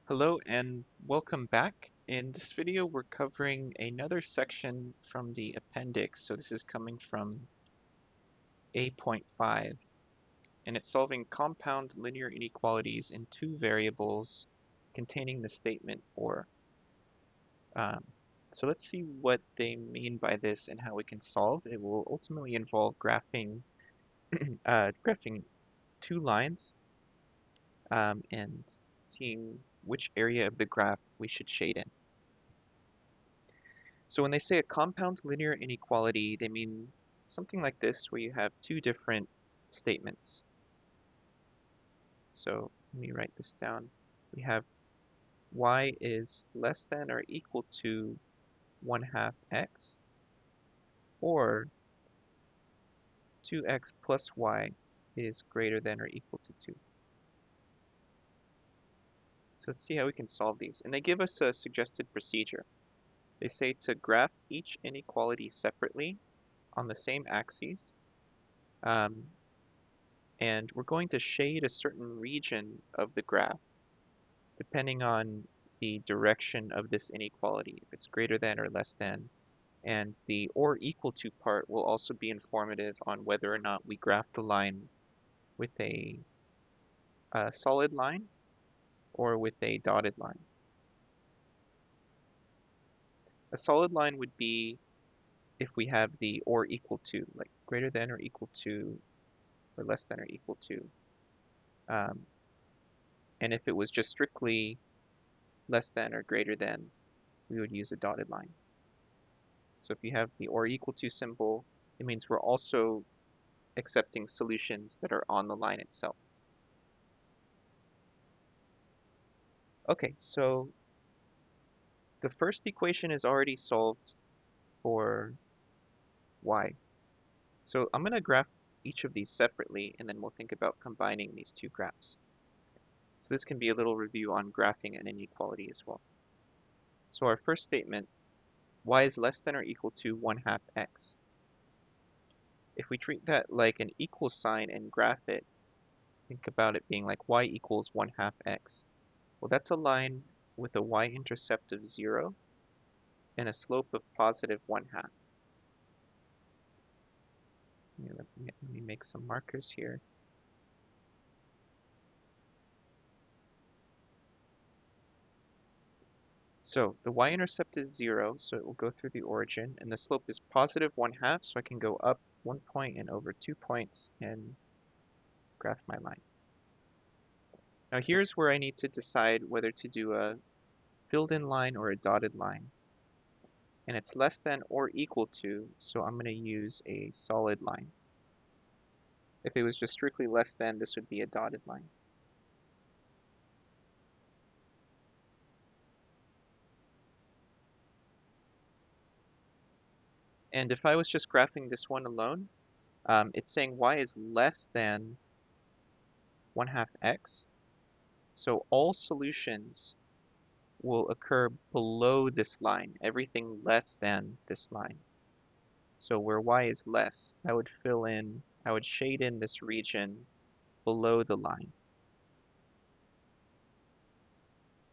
Hello and welcome back. In this video, we're covering another section from the appendix. So this is coming from A.5, and it's solving compound linear inequalities in two variables containing the statement or. Um, so let's see what they mean by this and how we can solve. It will ultimately involve graphing two lines and seeing which area of the graph we should shade in. So when they say a compound linear inequality, they mean something like this, where you have two different statements. So let me write this down. We have y is less than or equal to 1/2 x, or 2x plus y is greater than or equal to 2. So let's see how we can solve these. And they give us a suggested procedure. They say to graph each inequality separately on the same axes, um, and we're going to shade a certain region of the graph depending on the direction of this inequality, if it's greater than or less than. And the or equal to part will also be informative on whether or not we graph the line with a solid line or with a dotted line. A solid line would be if we have the or equal to, like greater than or equal to, or less than or equal to. Um, and if it was just strictly less than or greater than, we would use a dotted line. So if you have the or equal to symbol, it means we're also accepting solutions that are on the line itself. Okay, so the first equation is already solved for y. So I'm going to graph each of these separately, and then we'll think about combining these two graphs. So this can be a little review on graphing an inequality as well. So our first statement, y is less than or equal to 1/2 x. If we treat that like an equal sign and graph it, think about it being like y equals 1/2 x. Well, that's a line with a y-intercept of 0 and a slope of positive 1/2. Let me make some markers here. So the y-intercept is 0, so it will go through the origin, and the slope is positive 1/2, so I can go up 1 point and over 2 points and graph my line. Now here's where I need to decide whether to do a filled-in line or a dotted line. And it's less than or equal to, so I'm going to use a solid line. If it was just strictly less than, this would be a dotted line. And if I was just graphing this one alone, it's saying y is less than 1/2 x. So all solutions will occur below this line, everything less than this line. So where y is less, I would shade in this region below the line.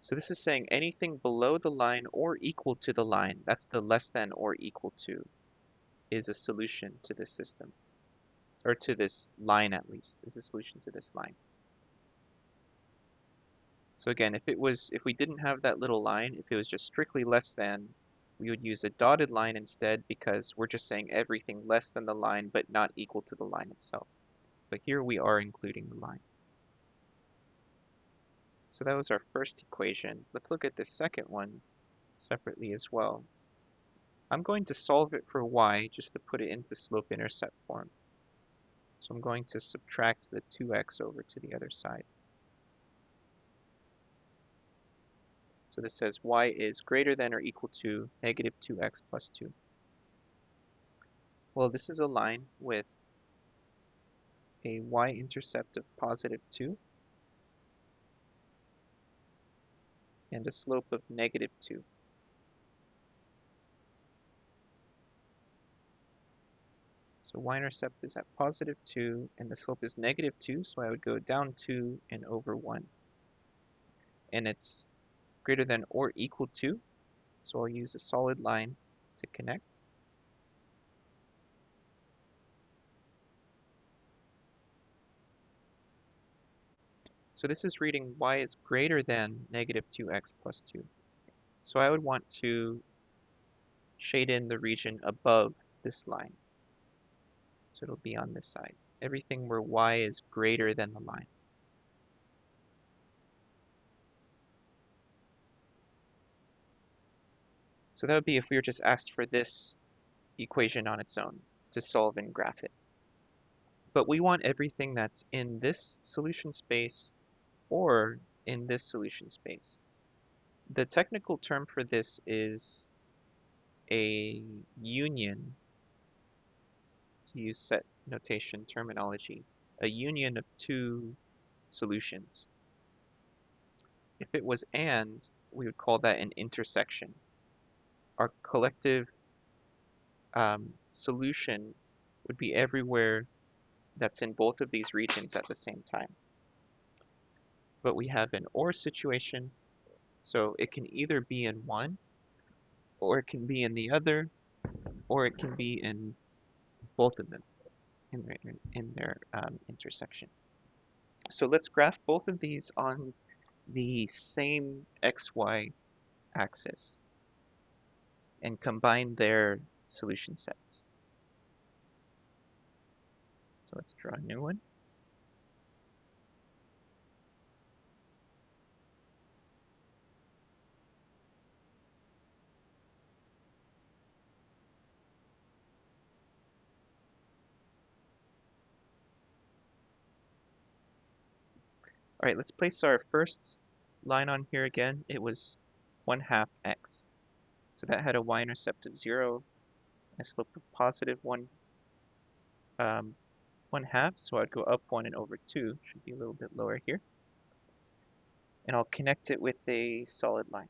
So this is saying anything below the line or equal to the line, that's the less than or equal to, is a solution to this system. Or to this line at least, is a solution to this line. So again, if we didn't have that little line, if it was just strictly less than, we would use a dotted line instead because we're just saying everything less than the line but not equal to the line itself. But here we are including the line. So that was our first equation. Let's look at the second one separately as well. I'm going to solve it for y just to put it into slope-intercept form. So I'm going to subtract the 2x over to the other side. So this says y is greater than or equal to negative 2x plus 2. Well, this is a line with a y-intercept of positive 2 and a slope of negative 2. So y-intercept is at positive 2 and the slope is negative 2, so I would go down 2 and over 1. And it's greater than or equal to. So I'll use a solid line to connect. So this is reading y is greater than negative 2x plus 2. So I would want to shade in the region above this line. So it'll be on this side. Everything where y is greater than the line. So that would be if we were just asked for this equation on its own to solve and graph it. But we want everything that's in this solution space or in this solution space. The technical term for this is a union, to use set notation terminology, a union of two solutions. If it was and, we would call that an intersection. Our collective solution would be everywhere that's in both of these regions at the same time. But we have an or situation, so it can either be in one, or it can be in the other, or it can be in both of them in their intersection. So let's graph both of these on the same xy axis and combine their solution sets. So let's draw a new one. All right, let's place our first line on here again. It was 1/2 x. So that had a y-intercept of 0, and a slope of positive 1/2. So I'd go up 1 and over 2. Should be a little bit lower here. And I'll connect it with a solid line.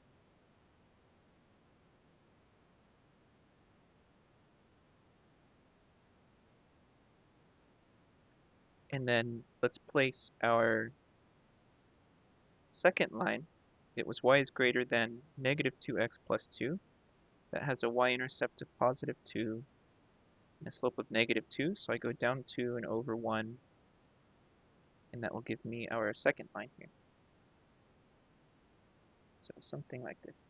And then let's place our second line. It was y is greater than negative 2x plus 2. That has a y-intercept of positive 2 and a slope of negative 2. So I go down 2 and over 1, and that will give me our second line here. So something like this.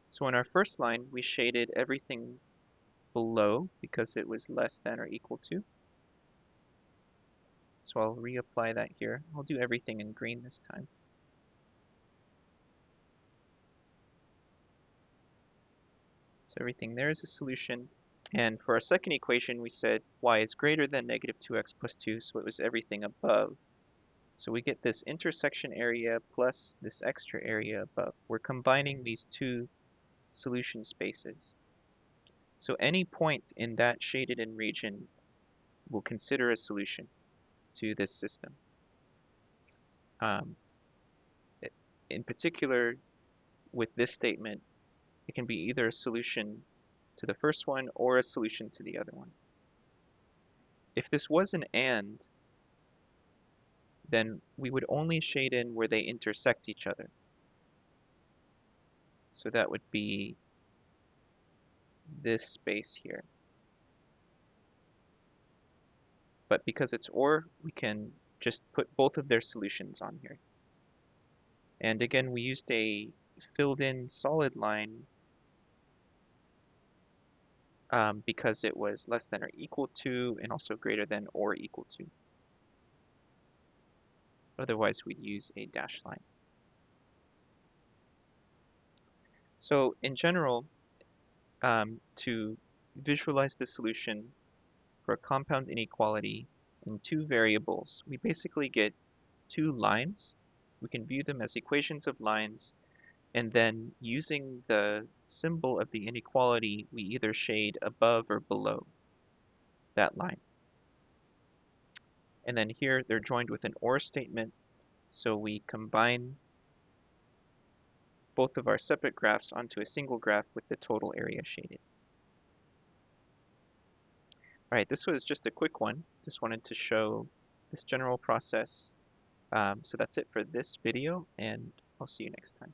So in our first line, we shaded everything below because it was less than or equal to. So I'll reapply that here. I'll do everything in green this time. So everything there is a solution. And for our second equation, we said y is greater than negative 2x plus 2, so it was everything above. So we get this intersection area plus this extra area above. We're combining these two solution spaces. So any point in that shaded in region we'll consider a solution to this system. Um, in particular, with this statement, it can be either a solution to the first one or a solution to the other one. If this was an and, then we would only shade in where they intersect each other. So that would be this space here. But because it's or, we can just put both of their solutions on here. And again, we used a filled in solid line because it was less than or equal to and also greater than or equal to. Otherwise, we'd use a dashed line. So in general, to visualize the solution for a compound inequality in two variables, we basically get two lines. We can view them as equations of lines, and then using the symbol of the inequality, we either shade above or below that line. And then here they're joined with an or statement, so we combine both of our separate graphs onto a single graph with the total area shaded. All right, this was just a quick one. Just wanted to show this general process So that's it for this video, and I'll see you next time.